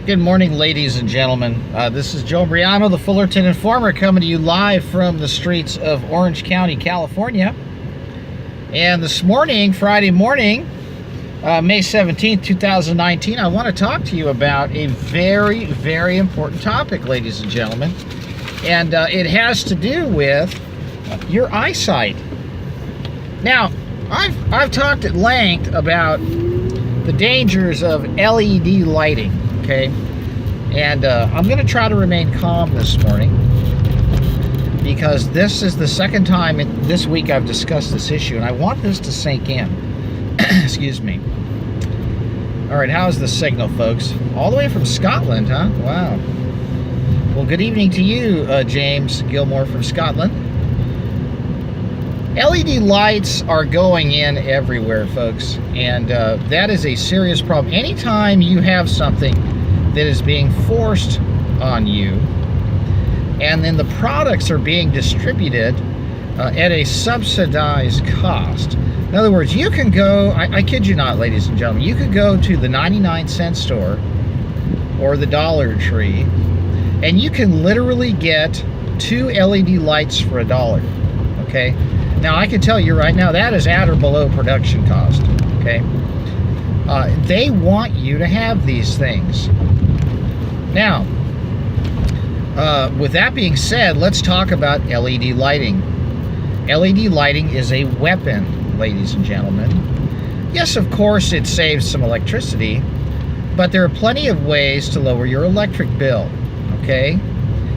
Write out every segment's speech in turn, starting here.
Good morning, ladies and gentlemen. This is Joe Imbriano, the Fullerton Informer, coming to you live from the streets of Orange County, California. And this morning, Friday morning, May 17th, 2019, I want to talk to you about a very, very important topic, ladies and gentlemen. And it has to do with your eyesight. Now, I've talked at length about the dangers of LED lighting. Okay, and I'm going to try to remain calm this morning because this is the second time this week I've discussed this issue, and I want this to sink in. Excuse me. All right, how's the signal, folks? All the way from Scotland, huh? Wow. Well, good evening to you, James Gilmore from Scotland. LED lights are going in everywhere, folks, and that is a serious problem. Anytime you have something that is being forced on you, and then the products are being distributed at a subsidized cost. In other words, you can go, I kid you not, ladies and gentlemen, you could go to the 99-cent store or the Dollar Tree, and you can literally get 2 LED lights for $1, okay? Now, I can tell you right now, that is at or below production cost, okay? They want you to have these things. Now, with that being said, let's talk about LED lighting. LED lighting is a weapon, ladies and gentlemen. Yes, of course, it saves some electricity, but there are plenty of ways to lower your electric bill, okay?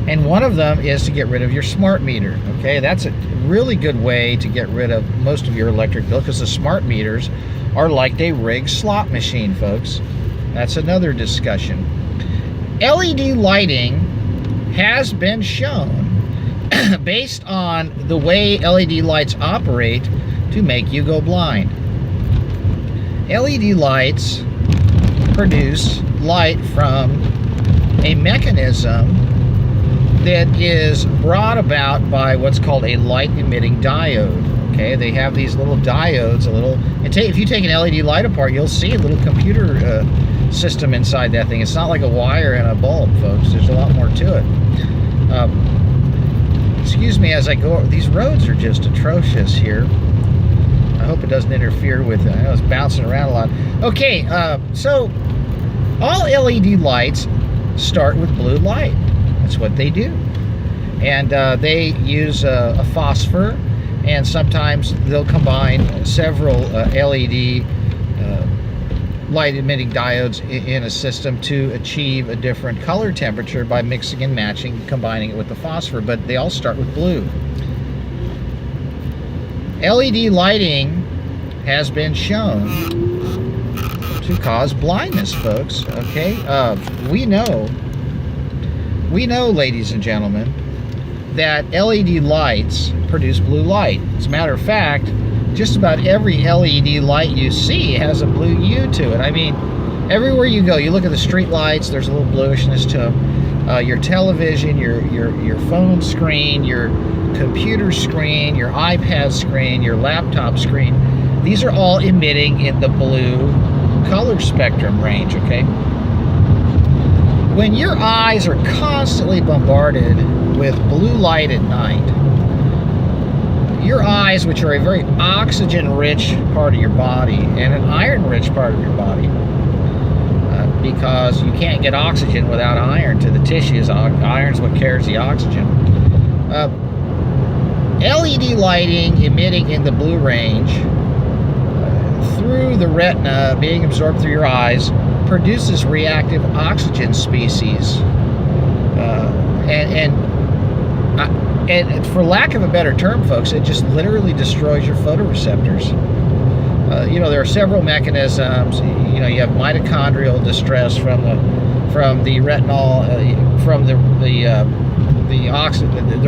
And one of them is to get rid of your smart meter, okay? That's a really good way to get rid of most of your electric bill, because the smart meters are like a rigged slot machine, folks. That's another discussion. LED lighting has been shown, based on the way LED lights operate, to make you go blind. LED lights produce light from a mechanism that is brought about by what's called a light-emitting diode. Okay, they have these little diodes, if you take an LED light apart, you'll see a little computer system inside that thing. It's not like a wire and a bulb, folks. There's a lot more to it. Excuse me as I go. These roads are just atrocious here. I hope it doesn't interfere with it. I know it's bouncing around a lot. Okay, so all LED lights start with blue light. That's what they do. And they use a phosphor, and sometimes they'll combine several LED light-emitting diodes in a system to achieve a different color temperature by mixing and matching, combining it with the phosphor, but they all start with blue. LED lighting has been shown to cause blindness, folks, okay? We know, ladies and gentlemen, that LED lights produce blue light. As a matter of fact, just about every LED light you see has a blue hue to it. I mean, everywhere you go, you look at the street lights, there's a little bluishness to them. Your television, your phone screen, your computer screen, your iPad screen, your laptop screen, these are all emitting in the blue color spectrum range, okay? When your eyes are constantly bombarded with blue light at night, your eyes, which are a very oxygen-rich part of your body and an iron-rich part of your body, because you can't get oxygen without iron to the tissues. Iron's what carries the oxygen. LED lighting emitting in the blue range through the retina, being absorbed through your eyes, produces reactive oxygen species, and for lack of a better term, folks, it just literally destroys your photoreceptors. You know, there are several mechanisms. You know, you have mitochondrial distress from the retinol, from the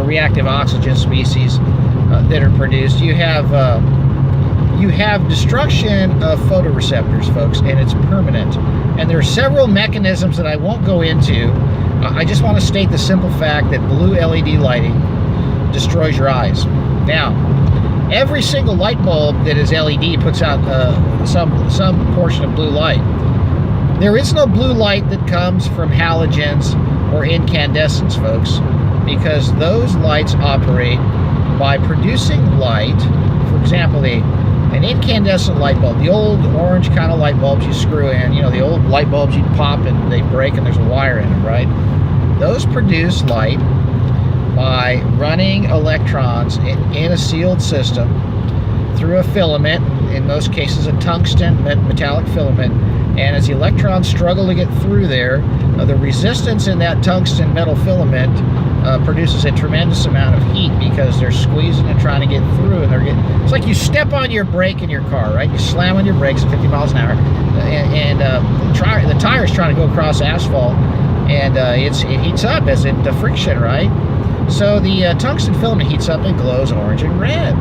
reactive oxygen species that are produced. You have destruction of photoreceptors, folks, and it's permanent. And there are several mechanisms that I won't go into. I just want to state the simple fact that blue LED lighting destroys your eyes. Now, every single light bulb that is LED puts out some portion of blue light. There is no blue light that comes from halogens or incandescents, folks, because those lights operate by producing light. For example, an incandescent light bulb, the old orange kind of light bulbs you screw in, you know, the old light bulbs you'd pop and they break and there's a wire in them, right? Those produce light by running electrons in a sealed system through a filament, in most cases a tungsten metallic filament, and as the electrons struggle to get through there, the resistance in that tungsten metal filament produces a tremendous amount of heat because they're squeezing and trying to get through, and it's like you step on your brake in your car, right? You slam on your brakes at 50 miles an hour, and the tire's trying to go across asphalt, and it heats up as the friction, right? So the tungsten filament heats up and glows orange and red.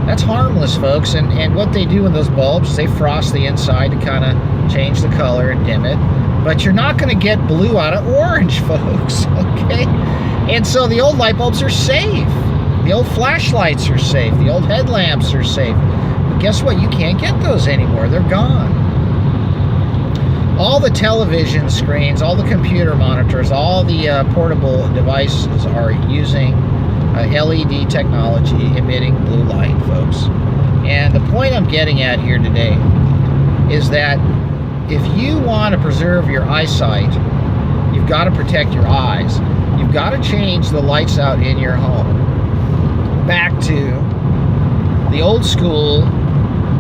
That's harmless, folks, and what they do in those bulbs is they frost the inside to kind of change the color and dim it, but you're not going to get blue out of orange, folks, okay? And so the old light bulbs are safe. The old flashlights are safe. The old headlamps are safe. But guess what? You can't get those anymore. They're gone. All the television screens, all the computer monitors, all the portable devices are using LED technology emitting blue light, folks. And the point I'm getting at here today is that if you want to preserve your eyesight, you've got to protect your eyes. You've got to change the lights out in your home back to the old school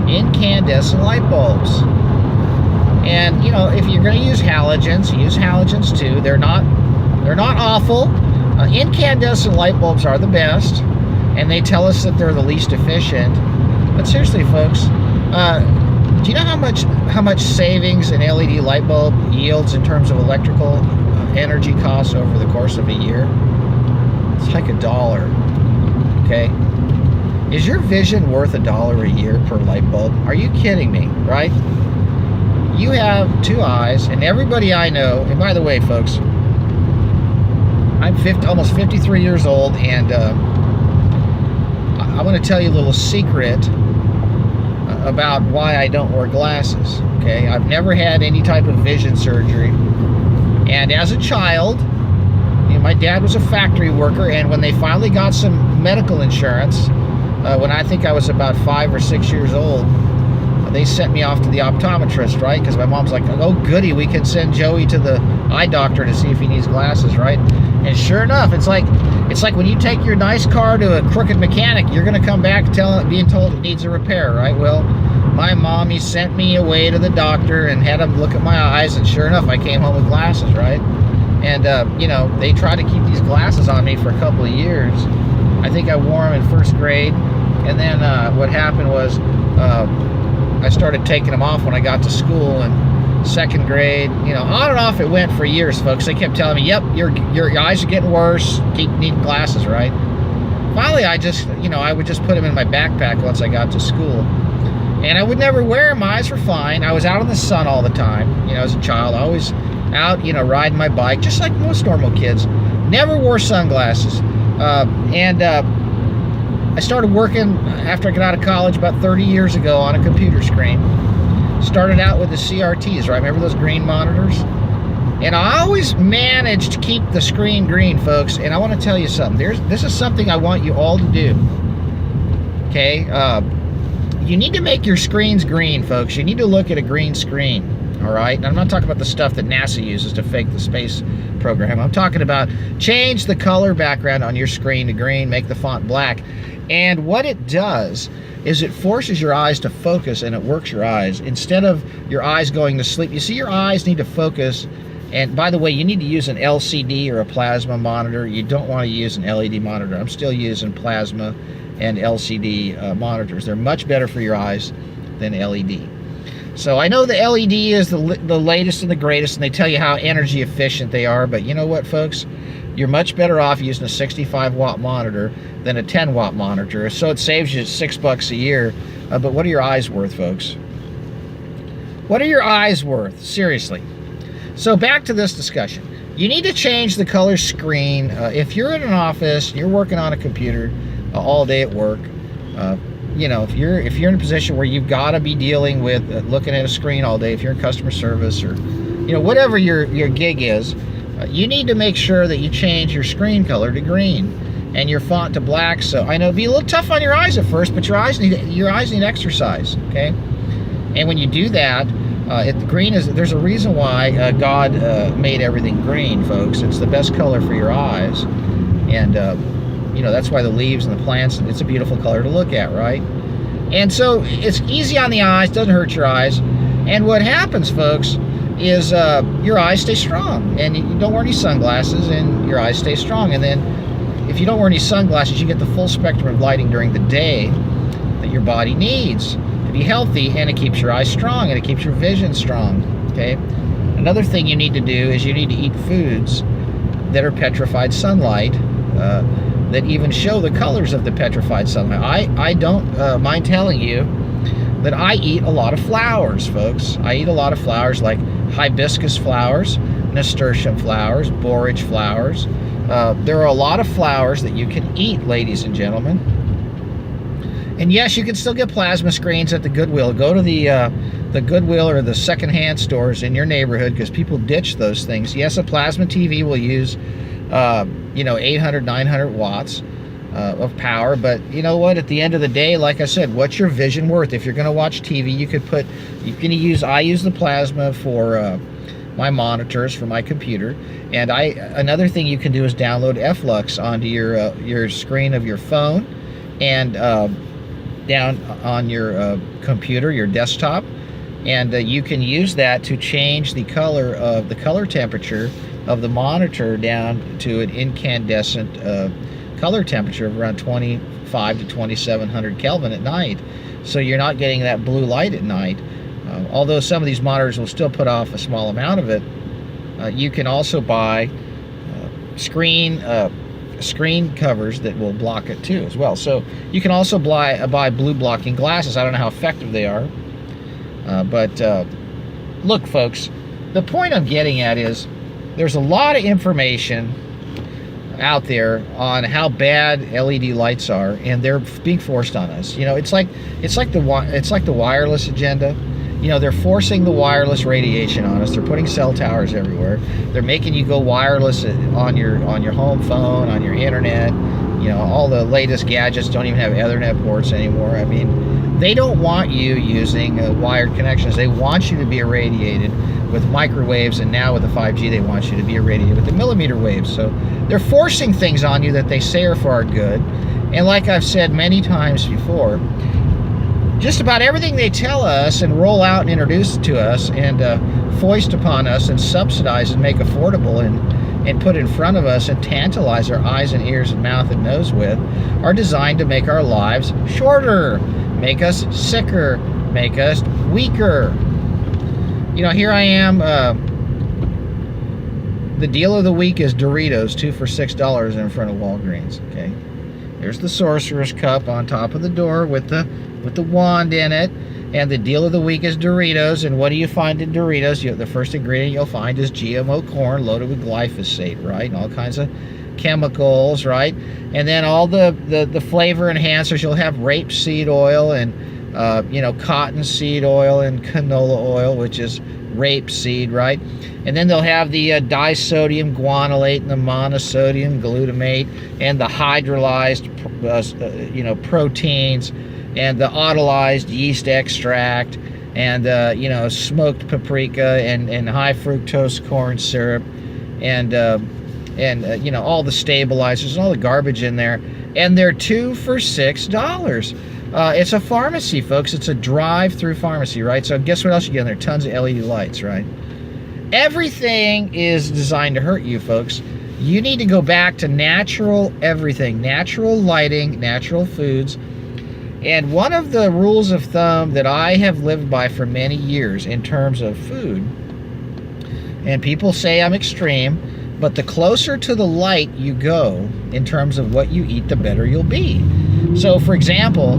incandescent light bulbs. And you know, if you're going to use halogens, use halogens too. They're not awful. Incandescent light bulbs are the best, and they tell us that they're the least efficient. But seriously, folks, do you know how much savings an LED light bulb yields in terms of electrical energy costs over the course of a year? It's like $1. Okay, is your vision worth $1 a year per light bulb? Are you kidding me? Right? You have two eyes, and everybody I know, and by the way, folks, I'm almost 53 years old, and I want to tell you a little secret about why I don't wear glasses, okay? I've never had any type of vision surgery, and as a child, you know, my dad was a factory worker, and when they finally got some medical insurance, when I think I was about 5 or 6 years old, they sent me off to the optometrist, right? Because my mom's like, oh goody, we can send Joey to the eye doctor to see if he needs glasses, right? And sure enough, it's like when you take your nice car to a crooked mechanic, you're gonna come back being told it needs a repair, right? Well, my mommy sent me away to the doctor and had him look at my eyes, and sure enough, I came home with glasses, right? And you know, they tried to keep these glasses on me for a couple of years. I think I wore them in first grade, and then what happened was I started taking them off when I got to school, and second grade, you know, on and off it went for years, folks. They kept telling me, yep, your eyes are getting worse, keep needing glasses, right? Finally, I would just put them in my backpack once I got to school, and I would never wear them. My eyes were fine. I was out in the sun all the time, you know, as a child, always out, you know, riding my bike, just like most normal kids. Never wore sunglasses, I started working after I got out of college about 30 years ago on a computer screen. Started out with the CRTs, right? Remember those green monitors? And I always managed to keep the screen green, folks. And I want to tell you something. This is something I want you all to do. Okay? You need to make your screens green, folks. You need to look at a green screen. All right? And I'm not talking about the stuff that NASA uses to fake the space program. I'm talking about change the color background on your screen to green, make the font black. And what it does is it forces your eyes to focus, and it works your eyes. Instead of your eyes going to sleep, you see, your eyes need to focus. And by the way, you need to use an LCD or a plasma monitor. You don't want to use an LED monitor. I'm still using plasma and LCD monitors. They're much better for your eyes than LED. So I know the LED is the latest and the greatest, and they tell you how energy efficient they are, but you know what, folks? You're much better off using a 65-watt monitor than a 10-watt monitor. So it saves you $6 a year. But what are your eyes worth, folks? What are your eyes worth? Seriously. So back to this discussion. You need to change the color screen. If you're in an office, you're working on a computer all day at work, you know, if you're in a position where you've got to be dealing with looking at a screen all day, if you're in customer service or, you know, whatever your gig is, you need to make sure that you change your screen color to green and your font to black. So I know it'd be a little tough on your eyes at first, but your eyes need exercise, okay? And when you do that, the green is, there's a reason why God made everything green, folks. It's the best color for your eyes, and you know, that's why the leaves and the plants, it's a beautiful color to look at, right? And so it's easy on the eyes, doesn't hurt your eyes. And what happens, folks, is your eyes stay strong, and you don't wear any sunglasses, and your eyes stay strong. And then if you don't wear any sunglasses, you get the full spectrum of lighting during the day that your body needs to be healthy, and it keeps your eyes strong, and it keeps your vision strong, okay? Another thing you need to do is you need to eat foods that are petrified sunlight, that even show the colors of the petrified sunlight. I don't mind telling you that I eat a lot of flowers, folks. I eat a lot of flowers like hibiscus flowers, nasturtium flowers, borage flowers. There are a lot of flowers that you can eat, ladies and gentlemen. And yes, you can still get plasma screens at the Goodwill. Go to the Goodwill or the secondhand stores in your neighborhood, because people ditch those things. Yes, a plasma TV will use you know, 800, 900 watts of power, but you know what, at the end of the day, like I said, what's your vision worth? If you're going to watch TV, I use the plasma for my monitors for my computer, and another thing you can do is download FLux onto your screen of your phone, and down on your computer, your desktop, and you can use that to change the color temperature of the monitor down to an incandescent color temperature of around 25 to 2700 Kelvin at night. So you're not getting that blue light at night. Although some of these monitors will still put off a small amount of it, you can also buy screen covers that will block it too as well. So you can also buy blue blocking glasses. I don't know how effective they are, but look, folks, the point I'm getting at is there's a lot of information out there on how bad LED lights are, and they're being forced on us. You know, it's like the wireless agenda. You know, they're forcing the wireless radiation on us. They're putting cell towers everywhere. They're making you go wireless on your home phone, on your internet. You know, all the latest gadgets don't even have Ethernet ports anymore. I mean, they don't want you using wired connections. They want you to be irradiated with microwaves, and now with the 5G, they want you to be irradiated with the millimeter waves. So they're forcing things on you that they say are for our good. And like I've said many times before, just about everything they tell us and roll out and introduce to us and foist upon us and subsidize and make affordable and put in front of us and tantalize our eyes and ears and mouth and nose with are designed to make our lives shorter, make us sicker, make us weaker. You know, here I am. The deal of the week is Doritos, 2 for $6 in front of Walgreens. Okay, there's the Sorcerer's Cup on top of the door with the wand in it, and the deal of the week is Doritos. And what do you find in Doritos? The first ingredient you'll find is GMO corn loaded with glyphosate, right, and all kinds of chemicals, right? And then all the flavor enhancers, you'll have rapeseed oil and you know, cottonseed oil and canola oil, which is rapeseed, right? And then they'll have the disodium guanylate and the monosodium glutamate and the hydrolyzed you know, proteins and the autolyzed yeast extract and you know, smoked paprika and high fructose corn syrup and you know, all the stabilizers and all the garbage in there, and they're 2 for $6. It's a pharmacy, folks. It's a drive-through pharmacy, right? So guess what else you get in there? Tons of LED lights, right? Everything is designed to hurt you, folks. You need to go back to natural everything, natural lighting, natural foods. And one of the rules of thumb that I have lived by for many years in terms of food, and people say I'm extreme, but the closer to the light you go in terms of what you eat, the better you'll be. So, for example,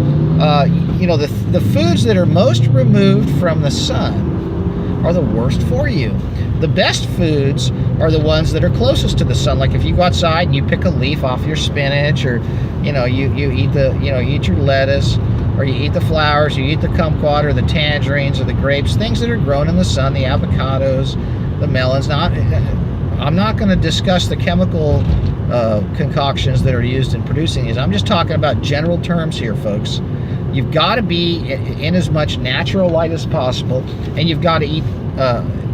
you know, the foods that are most removed from the sun are the worst for you. The best foods are the ones that are closest to the sun. Like if you go outside and you pick a leaf off your spinach, or you know, you eat your lettuce, or you eat the flowers, you eat the kumquat or the tangerines or the grapes, things that are grown in the sun, the avocados, the melons. I'm not going to discuss the chemical concoctions that are used in producing these. I'm just talking about general terms here, folks. You've got to be in as much natural light as possible, and you've got to eat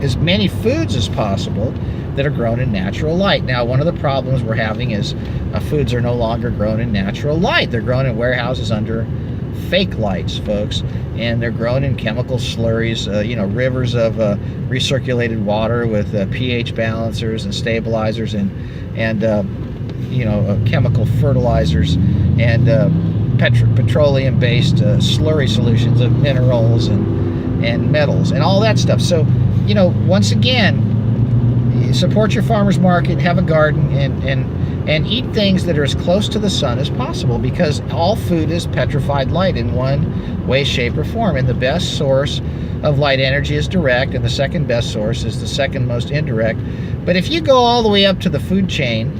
as many foods as possible that are grown in natural light. Now, one of the problems we're having is foods are no longer grown in natural light. They're grown in warehouses under fake lights, folks, and they're grown in chemical slurries, rivers of recirculated water with pH balancers and stabilizers and chemical fertilizers and petroleum-based slurry solutions of minerals and metals and all that stuff. So, once again, support your farmer's market, have a garden, and eat things that are as close to the sun as possible, because all food is petrified light in one way, shape, or form. And the best source of light energy is direct, and the second best source is the second most indirect. But if you go all the way up to the food chain,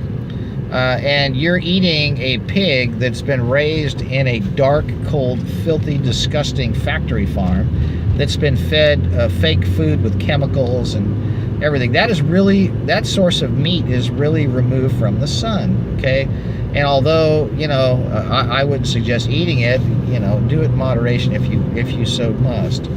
and you're eating a pig that's been raised in a dark, cold, filthy, disgusting factory farm that's been fed fake food with chemicals and everything, that source of meat is really removed from the sun, okay? And although, I wouldn't suggest eating it, do it in moderation if you so must.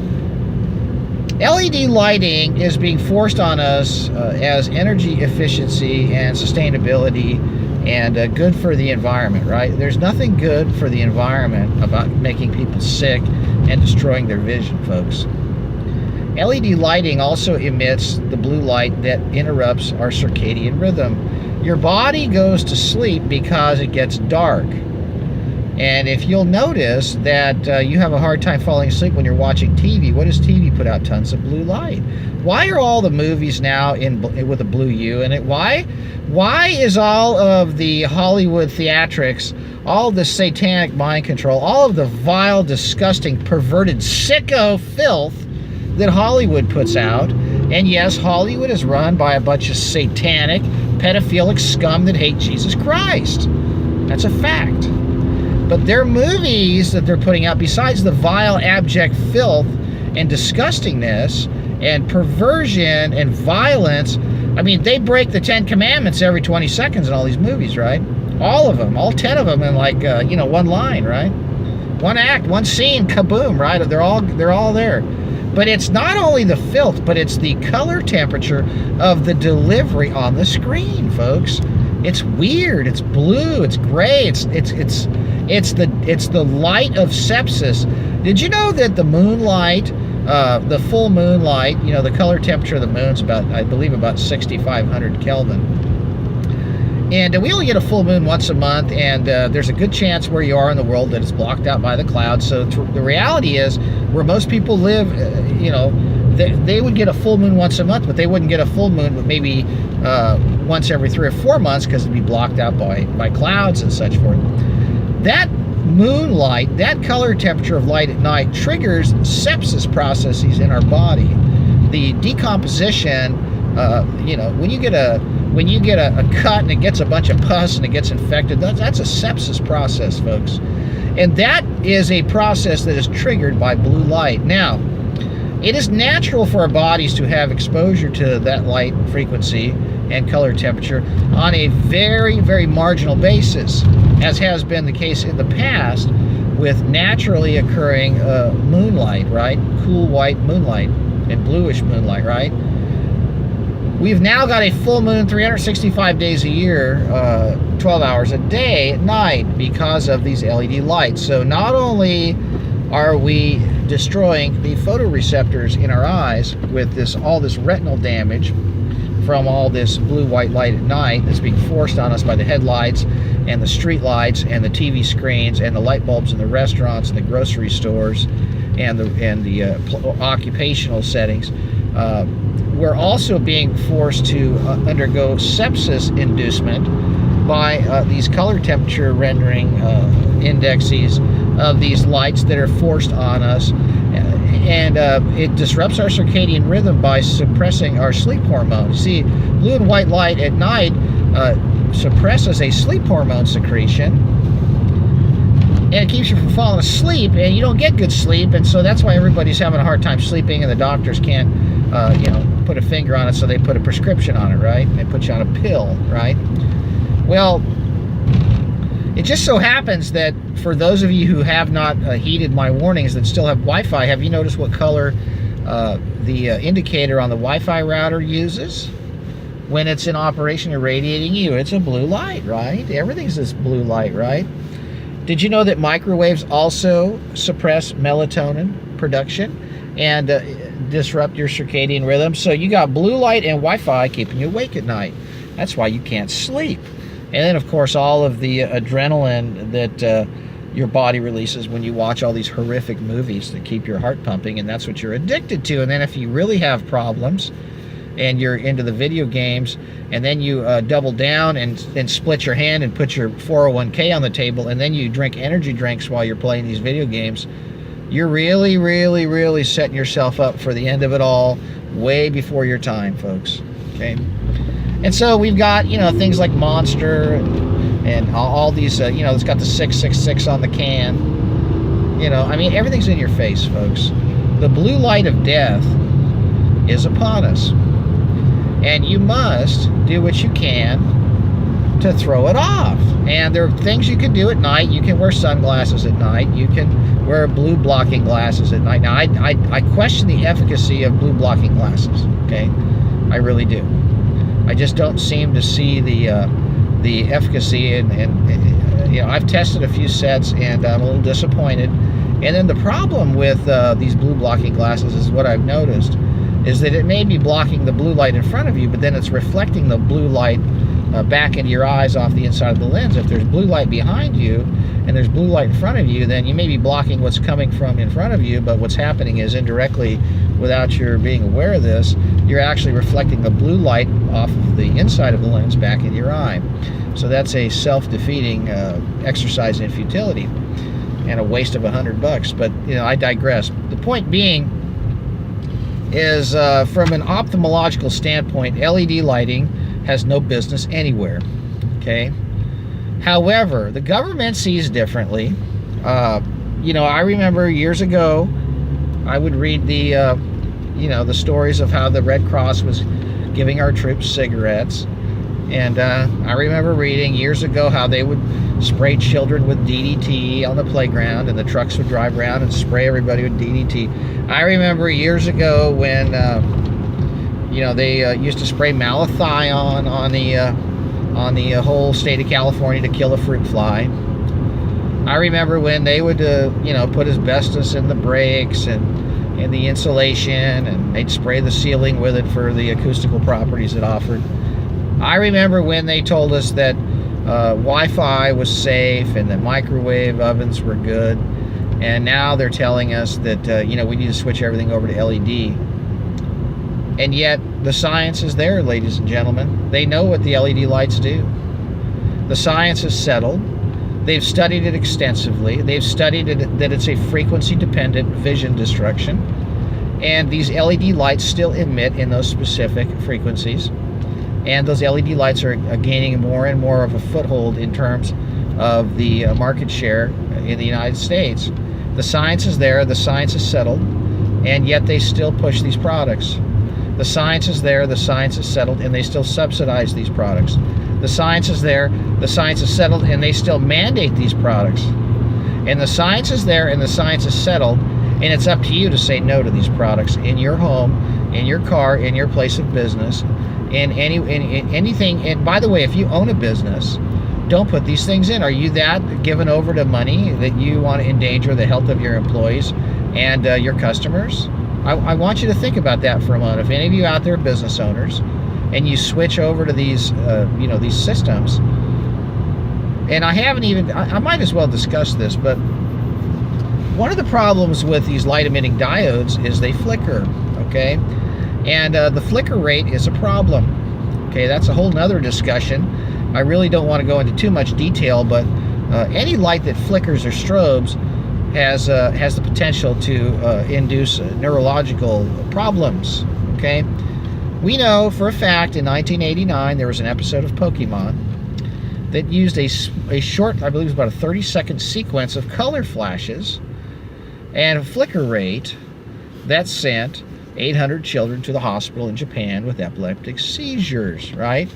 LED lighting is being forced on us as energy efficiency and sustainability and good for the environment, right? There's nothing good for the environment about making people sick and destroying their vision, folks. LED lighting also emits the blue light that interrupts our circadian rhythm. Your body goes to sleep because it gets dark. And if you'll notice that you have a hard time falling asleep when you're watching TV, what does TV put out? Tons of blue light. Why are all the movies now with a blue hue in it? Why is all of the Hollywood theatrics, all the satanic mind control, all of the vile, disgusting, perverted, sicko filth that Hollywood puts out? And yes, Hollywood is run by a bunch of satanic, pedophilic scum that hate Jesus Christ. That's a fact. But their movies that they're putting out, besides the vile, abject filth and disgustingness and perversion and violence, I mean, they break the 10 Commandments every 20 seconds in all these movies, right? All of them, all 10 of them in like, one line, right? One act, one scene, kaboom, right? They're all there. But it's not only the filth, but it's the color temperature of the delivery on the screen, folks. It's weird. It's blue. It's gray. It's the light of sepsis. Did you know that the moonlight, the full moonlight, the color temperature of the moon's about, I believe, about 6,500 Kelvin. And we only get a full moon once a month, and there's a good chance where you are in the world that it's blocked out by the clouds. So the reality is, where most people live, they would get a full moon once a month, but they wouldn't get a full moon but maybe once every 3 or 4 months, because it'd be blocked out by clouds and such forth. That moonlight, that color temperature of light at night, triggers sepsis processes in our body. The decomposition, when you get a cut and it gets a bunch of pus and it gets infected, that's a sepsis process, folks. And that is a process that is triggered by blue light. Now, it is natural for our bodies to have exposure to that light frequency and color temperature on a very, very marginal basis, as has been the case in the past with naturally occurring moonlight, right? Cool white moonlight and bluish moonlight, right? We've now got a full moon 365 days a year, 12 hours a day at night, because of these LED lights. So not only are we destroying the photoreceptors in our eyes with all this retinal damage from all this blue-white light at night that's being forced on us by the headlights and the street lights and the TV screens and the light bulbs in the restaurants and the grocery stores and the occupational settings, we're also being forced to undergo sepsis inducement by these color temperature rendering indexes of these lights that are forced on us, and it disrupts our circadian rhythm by suppressing our sleep hormone. See, blue and white light at night suppresses a sleep hormone secretion, and it keeps you from falling asleep, and you don't get good sleep, and so that's why everybody's having a hard time sleeping, and the doctors can't, put a finger on it, so they put a prescription on it, right? They put you on a pill, right? Well, it just so happens that for those of you who have not heeded my warnings that still have Wi-Fi, have you noticed what color the indicator on the Wi-Fi router uses when it's in operation irradiating you? It's a blue light, right? Everything's this blue light, right? Did you know that microwaves also suppress melatonin production and disrupt your circadian rhythm? So you got blue light and Wi-Fi keeping you awake at night. That's why you can't sleep. And then, of course, all of the adrenaline that your body releases when you watch all these horrific movies that keep your heart pumping, and that's what you're addicted to. And then if you really have problems and you're into the video games, and then you double down and split your hand and put your 401k on the table, and then you drink energy drinks while you're playing these video games, you're really, really, really setting yourself up for the end of it all way before your time, folks. Okay? And so we've got, things like Monster and all these, it's got the 666 on the can. I mean, everything's in your face, folks. The blue light of death is upon us. And you must do what you can to throw it off. And there are things you can do at night. You can wear sunglasses at night. You can wear blue blocking glasses at night. Now, I question the efficacy of blue blocking glasses, okay? I really do. I just don't seem to see the efficacy, and I've tested a few sets, and I'm a little disappointed. And then the problem with these blue blocking glasses is what I've noticed is that it may be blocking the blue light in front of you, but then it's reflecting the blue light back into your eyes off the inside of the lens. If there's blue light behind you and there's blue light in front of you, then you may be blocking what's coming from in front of you, but what's happening is indirectly, without your being aware of this, you're actually reflecting the blue light off of the inside of the lens back in your eye. So that's a self-defeating exercise in futility and a waste of $100. But I digress. The point being is, from an ophthalmological standpoint, LED lighting has no business anywhere. Okay. However, the government sees differently. I remember years ago, I would read the stories of how the Red Cross was giving our troops cigarettes. And I remember reading years ago how they would spray children with DDT on the playground, and the trucks would drive around and spray everybody with DDT. I remember years ago when, they used to spray malathion on the whole state of California to kill a fruit fly. I remember when they would, put asbestos in the brakes and in the insulation, and they'd spray the ceiling with it for the acoustical properties it offered. I remember when they told us that Wi-Fi was safe and that microwave ovens were good, and now they're telling us that we need to switch everything over to LED. And yet the science is there, ladies and gentlemen. They know what the LED lights do. The science is settled. They've studied it extensively. They've studied it, that it's a frequency-dependent vision destruction, and these LED lights still emit in those specific frequencies. And those LED lights are gaining more and more of a foothold in terms of the market share in the United States. The science is there, the science is settled, and yet they still push these products. The science is there, the science is settled, and they still subsidize these products. The science is there, the science is settled, and they still mandate these products. And the science is there, and the science is settled, and it's up to you to say no to these products in your home, in your car, in your place of business, in anything. And by the way, if you own a business, don't put these things in. Are you that given over to money that you want to endanger the health of your employees and your customers? I want you to think about that for a moment. If any of you out there are business owners and you switch over to these these systems, and I might as well discuss this, but one of the problems with these light emitting diodes is they flicker, okay? And the flicker rate is a problem. Okay, that's a whole nother discussion. I really don't want to go into too much detail, but any light that flickers or strobes has the potential to induce neurological problems. Okay, we know for a fact in 1989 there was an episode of Pokemon that used a short, I believe it was about a 30-second sequence of color flashes and a flicker rate that sent 800 children to the hospital in Japan with epileptic seizures, right?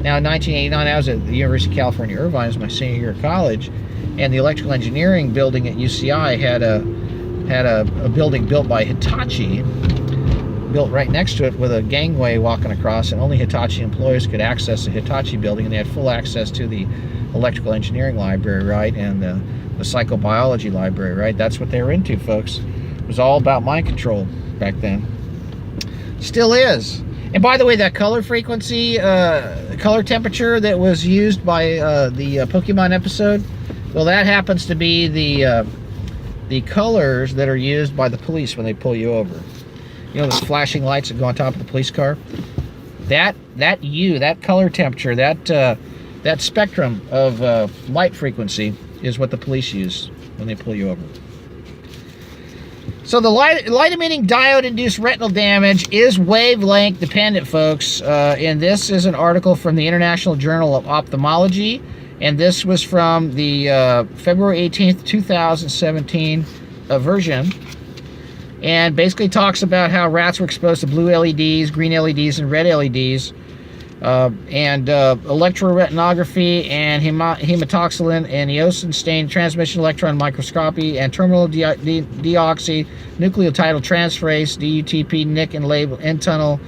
Now, in 1989, I was at the University of California, Irvine. It was my senior year of college, and the electrical engineering building at UCI had a building built by Hitachi, built right next to it with a gangway walking across, and only Hitachi employees could access the Hitachi building, and they had full access to the electrical engineering library, right, and the psychobiology library, right? That's what they were into, folks. It was all about mind control back then. Still is. And by the way, that color frequency, color temperature that was used by the Pokemon episode, well, that happens to be the colors that are used by the police when they pull you over. You know those flashing lights that go on top of the police car? That color temperature, that spectrum of light frequency is what the police use when they pull you over. So the light-emitting diode-induced retinal damage is wavelength dependent, folks. And this is an article from the International Journal of Ophthalmology. And this was from the February 18th, 2017 version. And basically talks about how rats were exposed to blue LEDs, green LEDs, and red LEDs. And electroretinography and hematoxylin and eosin stain transmission electron microscopy and terminal deoxynucleotide transferase DUTP NIC and label N-tunnel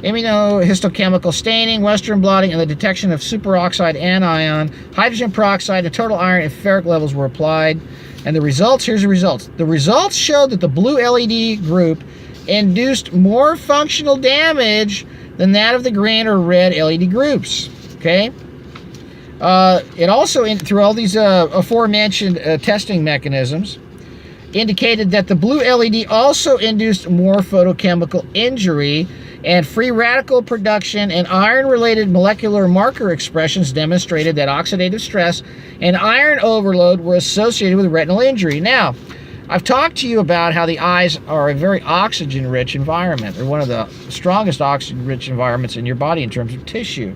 immunohistochemical staining, western blotting, and the detection of superoxide anion, hydrogen peroxide, and total iron and ferric levels were applied. And the results, here's the results. The results showed that the blue LED group induced more functional damage than that of the green or red LED groups, okay? It also, through all these aforementioned testing mechanisms, indicated that the blue LED also induced more photochemical injury, and free radical production and iron-related molecular marker expressions demonstrated that oxidative stress and iron overload were associated with retinal injury. Now, I've talked to you about how the eyes are a very oxygen-rich environment. They're one of the strongest oxygen-rich environments in your body in terms of tissue.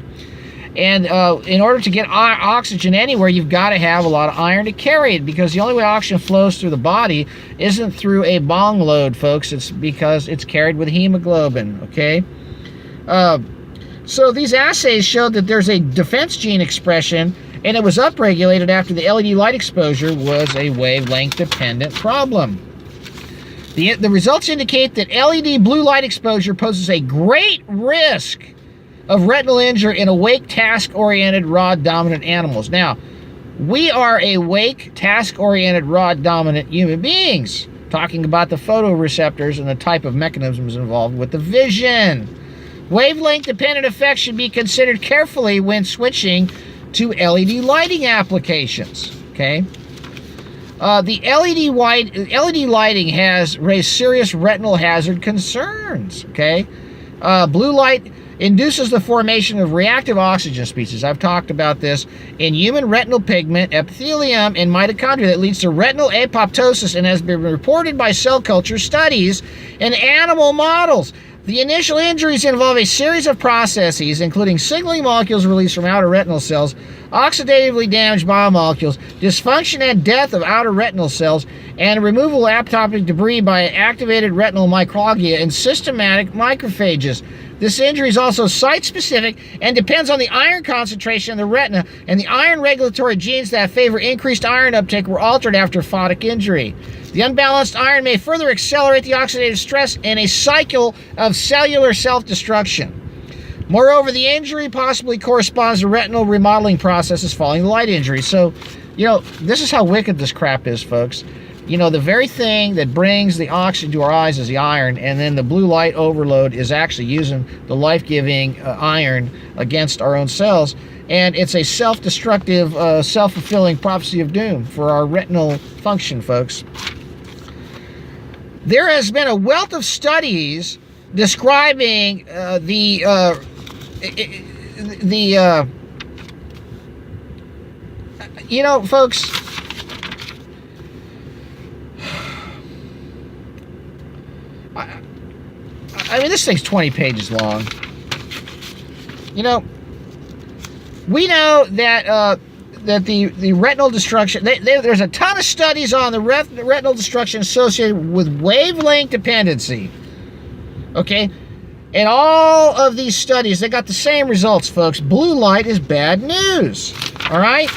And in order to get oxygen anywhere, you've got to have a lot of iron to carry it, because the only way oxygen flows through the body isn't through a bong load, folks. It's because it's carried with hemoglobin, okay? So these assays showed that there's a defense gene expression, and it was upregulated after the LED light exposure was a wavelength-dependent problem. The results indicate that LED blue light exposure poses a great risk of retinal injury in awake, task-oriented, rod-dominant animals. Now, we are awake, task-oriented, rod-dominant human beings, talking about the photoreceptors and the type of mechanisms involved with the vision. Wavelength-dependent effects should be considered carefully when switching to LED lighting applications, okay? The LED lighting has raised serious retinal hazard concerns, okay? Blue light induces the formation of reactive oxygen species. I've talked about this in human retinal pigment, epithelium, and mitochondria that leads to retinal apoptosis and has been reported by cell culture studies in animal models. The initial injuries involve a series of processes, including signaling molecules released from outer retinal cells, oxidatively damaged biomolecules, dysfunction and death of outer retinal cells, and removal of apoptotic debris by activated retinal microglia and systematic macrophages. This injury is also site-specific and depends on the iron concentration in the retina, and the iron regulatory genes that favor increased iron uptake were altered after photic injury. The unbalanced iron may further accelerate the oxidative stress in a cycle of cellular self-destruction. Moreover, the injury possibly corresponds to retinal remodeling processes following the light injury. So, you know, this is how wicked this crap is, folks. You know, the very thing that brings the oxygen to our eyes is the iron, and then the blue light overload is actually using the life-giving iron against our own cells. And it's a self-destructive, self-fulfilling prophecy of doom for our retinal function, folks. There has been a wealth of studies describing you know, folks, I mean, this thing's 20 pages long. You know, we know that that the retinal destruction, there's a ton of studies on the retinal destruction associated with wavelength dependency. Okay? And all of these studies, they got the same results, folks. Blue light is bad news. All right?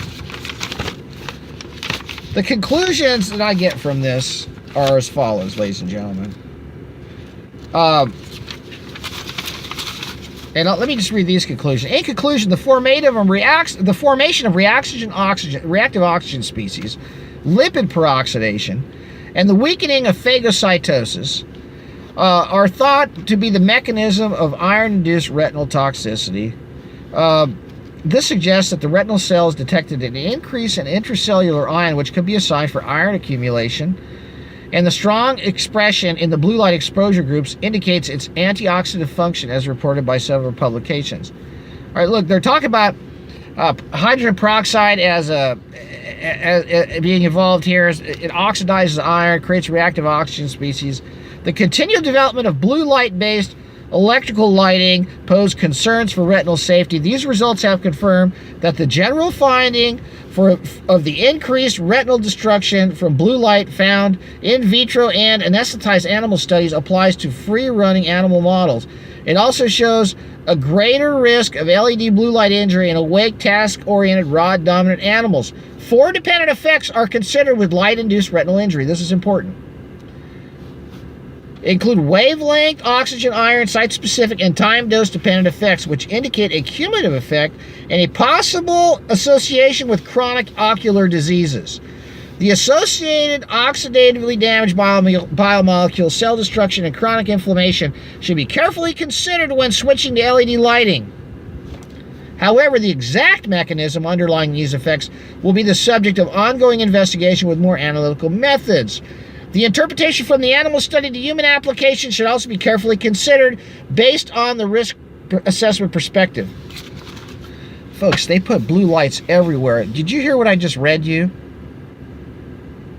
The conclusions that I get from this are as follows, ladies and gentlemen. And let me just read these conclusions. In conclusion, the formation of reactive oxygen species, lipid peroxidation, and the weakening of phagocytosis are thought to be the mechanism of iron-induced retinal toxicity. This suggests that the retinal cells detected an increase in intracellular ion, which could be a sign for iron accumulation. And the strong expression in the blue light exposure groups indicates its antioxidant function, as reported by several publications. All right, look, they're talking about hydrogen peroxide as being involved here. It oxidizes iron, creates reactive oxygen species. The continued development of blue light-based electrical lighting pose concerns for retinal safety. These results have confirmed that the general finding of the increased retinal destruction from blue light found in vitro and anesthetized animal studies applies to free-running animal models. It also shows a greater risk of LED blue light injury in awake, task-oriented, rod-dominant animals. 4 dependent effects are considered with light-induced retinal injury. This is important. Include wavelength, oxygen, iron, site-specific, and time-dose dependent effects, which indicate a cumulative effect and a possible association with chronic ocular diseases. The associated oxidatively damaged biomolecules, cell destruction, and chronic inflammation should be carefully considered when switching to LED lighting. However, the exact mechanism underlying these effects will be the subject of ongoing investigation with more analytical methods. The interpretation from the animal study to human application should also be carefully considered based on the risk assessment perspective. Folks, they put blue lights everywhere. Did you hear what I just read you?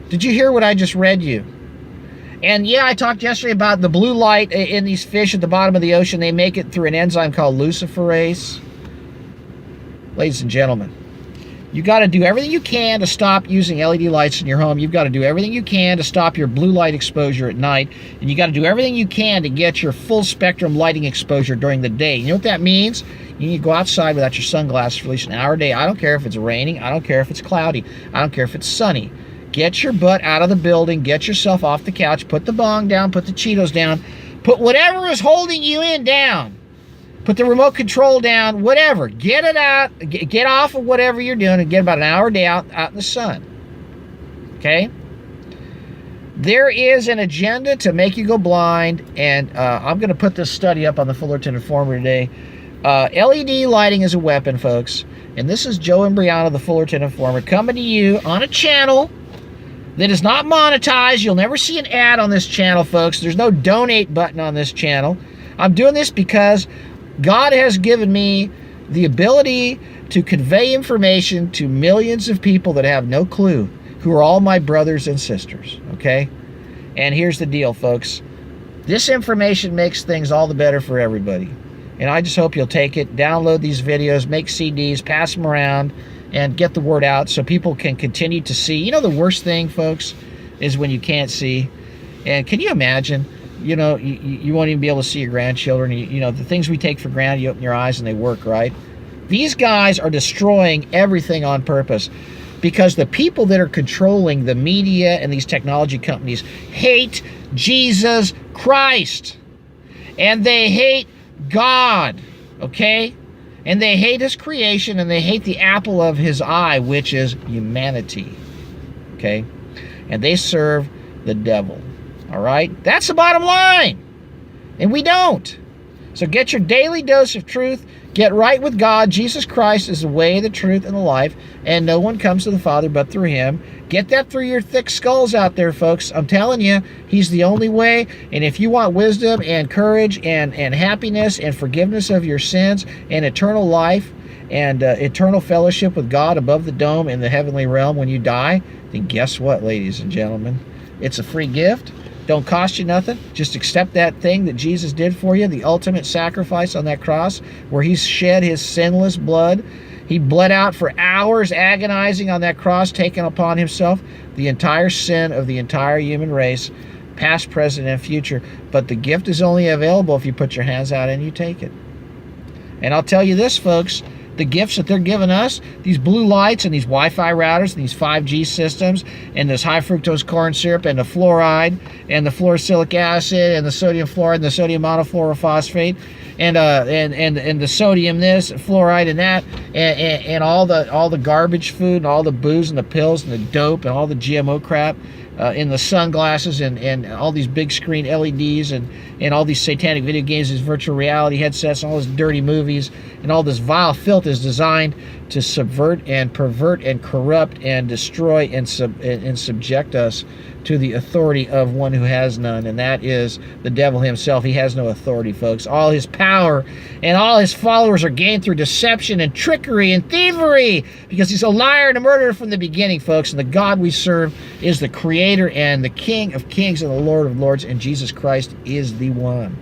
Did you hear what I just read you? And yeah, I talked yesterday about the blue light in these fish at the bottom of the ocean. They make it through an enzyme called luciferase. Ladies and gentlemen, you got to do everything you can to stop using LED lights in your home. You've got to do everything you can to stop your blue light exposure at night. And you got to do everything you can to get your full spectrum lighting exposure during the day. You know what that means? You need to go outside without your sunglasses for at least an hour a day. I don't care if it's raining. I don't care if it's cloudy. I don't care if it's sunny. Get your butt out of the building. Get yourself off the couch. Put the bong down. Put the Cheetos down. Put whatever is holding you in down. Put the remote control down, whatever. Get it out. Get off of whatever you're doing and get about an hour a day out in the sun. Okay? There is an agenda to make you go blind, and I'm going to put this study up on the Fullerton Informer today. LED lighting is a weapon, folks. And this is Joe Imbriano, the Fullerton Informer, coming to you on a channel that is not monetized. You'll never see an ad on this channel, folks. There's no donate button on this channel. I'm doing this because God has given me the ability to convey information to millions of people that have no clue, who are all my brothers and sisters, okay? And here's the deal, folks. This information makes things all the better for everybody. And I just hope you'll take it, download these videos, make CDs, pass them around, and get the word out so people can continue to see. You know, the worst thing, folks, is when you can't see. And can you imagine? You know, you won't even be able to see your grandchildren. You know, the things we take for granted, you open your eyes and they work, right? These guys are destroying everything on purpose because the people that are controlling the media and these technology companies hate Jesus Christ. And they hate God, okay? And they hate his creation, and they hate the apple of his eye, which is humanity, okay? And they serve the devil. All right? That's the bottom line. And we don't. So get your daily dose of truth. Get right with God. Jesus Christ is the way, the truth, and the life. And no one comes to the Father but through him. Get that through your thick skulls out there, folks. I'm telling you, he's the only way. And if you want wisdom and courage and happiness and forgiveness of your sins and eternal life and eternal fellowship with God above the dome in the heavenly realm when you die, then guess what, ladies and gentlemen? It's a free gift. Don't cost you nothing. Just accept that thing that Jesus did for you, the ultimate sacrifice on that cross where he shed his sinless blood. He bled out for hours, agonizing on that cross, taking upon himself the entire sin of the entire human race, past, present, and future. But the gift is only available if you put your hands out and you take it. And I'll tell you this, folks, the gifts that they're giving us, these blue lights and these Wi-Fi routers and these 5G systems and this high fructose corn syrup and the fluoride and the fluorosilicic acid and the sodium fluoride and the sodium monofluorophosphate and the sodium this, fluoride and that, and all the garbage food and all the booze and the pills and the dope and all the GMO crap, in the sunglasses and all these big screen LEDs and all these satanic video games, these virtual reality headsets, and all these dirty movies, and all this vile filth is designed to subvert and pervert and corrupt and destroy and subject us to the authority of one who has none, and that is the devil himself. He has no authority, folks. All his power and all his followers are gained through deception and trickery and thievery, because he's a liar and a murderer from the beginning, folks. And the God we serve is the Creator and the King of Kings and the Lord of Lords, and Jesus Christ is the one.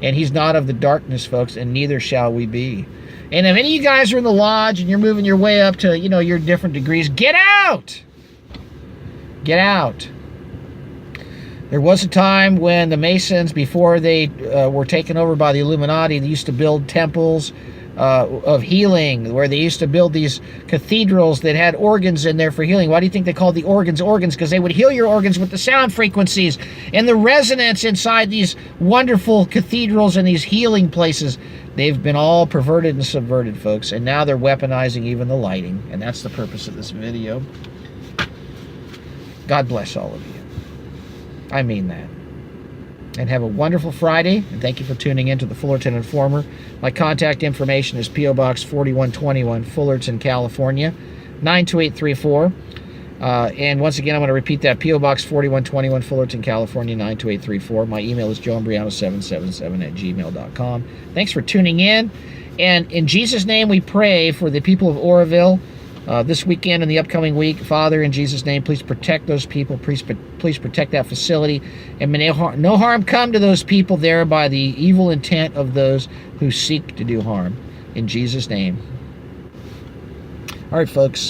And he's not of the darkness, folks, and neither shall we be. And if any of you guys are in the lodge and you're moving your way up to, your different degrees, get out! Get out. There was a time when the Masons, before they were taken over by the Illuminati, they used to build temples of healing, where they used to build these cathedrals that had organs in there for healing. Why do you think they called the organs organs? Because they would heal your organs with the sound frequencies and the resonance inside these wonderful cathedrals and these healing places. They've been all perverted and subverted, folks, and now they're weaponizing even the lighting, and that's the purpose of this video. God bless all of you. I mean that. And have a wonderful Friday, and thank you for tuning in to the Fullerton Informer. My contact information is P.O. Box 4121, Fullerton, California, 92834. And once again, I'm going to repeat that, P.O. Box 4121, Fullerton, California, 92834. My email is joeimbriano777@gmail.com. Thanks for tuning in. And in Jesus' name we pray for the people of Oroville this weekend and the upcoming week. Father, in Jesus' name, please protect those people. Please protect that facility. And may no harm come to those people there by the evil intent of those who seek to do harm. In Jesus' name. All right, folks.